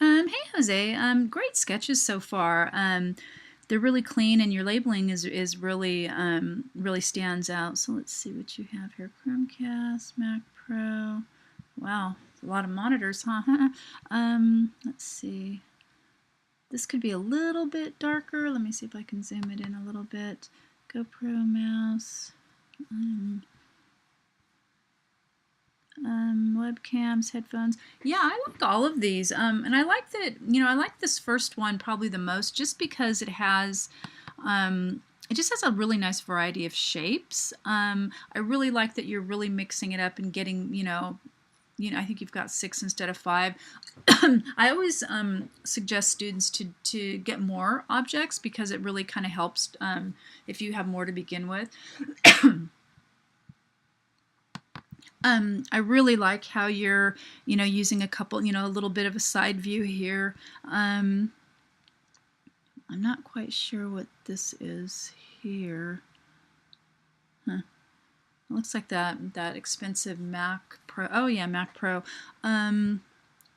Hey Jose, great sketches so far. They're really clean, and your labeling is really really stands out. So let's see what you have here: Chromecast, Mac Pro. Wow, a lot of monitors, huh? Let's see. This could be a little bit darker. Let me see if I can zoom it in a little bit. GoPro mouse. Webcams, headphones. Yeah, I like all of these. And I like that, I like this first one probably the most just because it just has a really nice variety of shapes. I really like that you're really mixing it up and getting, I think you've got 6 instead of 5. I always suggest students to get more objects because it really kind of helps if you have more to begin with. I really like how you're, using a couple, a little bit of a side view here. I'm not quite sure what this is here. Huh. It looks like that expensive Mac Pro. Oh yeah, Mac Pro,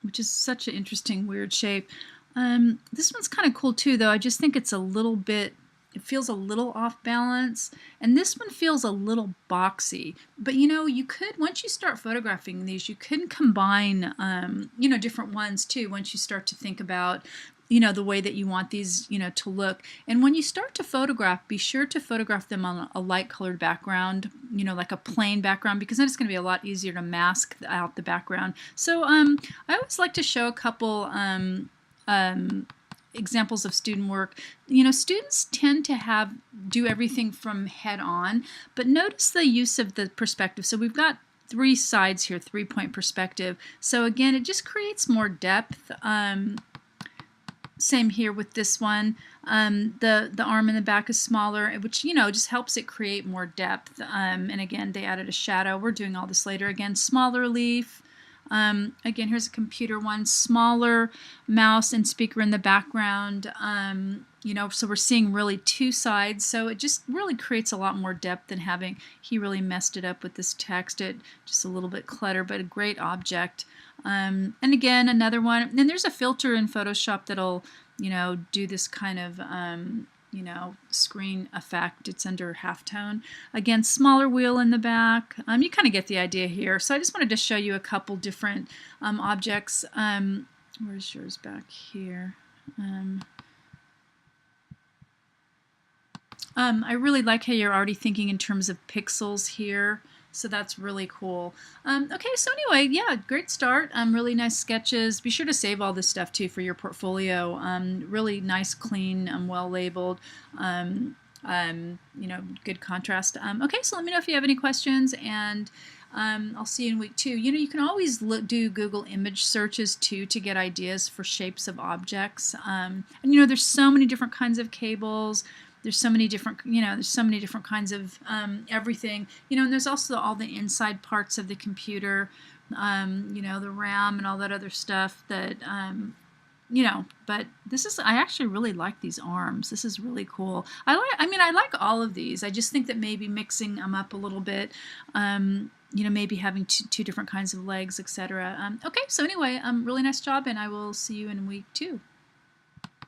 which is such an interesting, weird shape. This one's kind of cool too, though. I just think it's a little bit. It feels a little off balance, and this one feels a little boxy. But you could, once you start photographing these, you can combine, different ones too. Once you start to think about, the way that you want these, to look. And when you start to photograph, be sure to photograph them on a light colored background, like a plain background, because then it's going to be a lot easier to mask out the background. So I always like to show a couple examples of student work. Students tend to do everything from head on, but notice the use of the perspective. So we've got 3 sides here, 3-point perspective. So again, it just creates more depth. Same here with this one. The arm in the back is smaller, which just helps it create more depth. And again, they added a shadow. We're doing all this later. Again, smaller leaf. Again, here's a computer one, smaller mouse and speaker in the background. So we're seeing really 2 sides. So it just really creates a lot more depth than having, he really messed it up with this text. It just a little bit clutter, but a great object. And again, another one. And there's a filter in Photoshop that'll, do this kind of, screen effect. It's under halftone. Again, smaller wheel in the back. You kind of get the idea here. So I just wanted to show you a couple different objects. Where's yours back here? I really like how you're already thinking in terms of pixels here. So that's really cool. Okay, so anyway, yeah, great start. Really nice sketches. Be sure to save all this stuff too for your portfolio. Really nice, clean, well labeled. Good contrast. Okay, so let me know if you have any questions, and I'll see you in week 2. You can always do Google image searches too to get ideas for shapes of objects. And there's so many different kinds of cables. There's so many different, there's so many different kinds of everything, and there's also all the inside parts of the computer, the RAM and all that other stuff that, but I actually really like these arms. This is really cool. I like all of these. I just think that maybe mixing them up a little bit, maybe having two different kinds of legs, etc. Okay, so anyway, really nice job, and I will see you in week 2.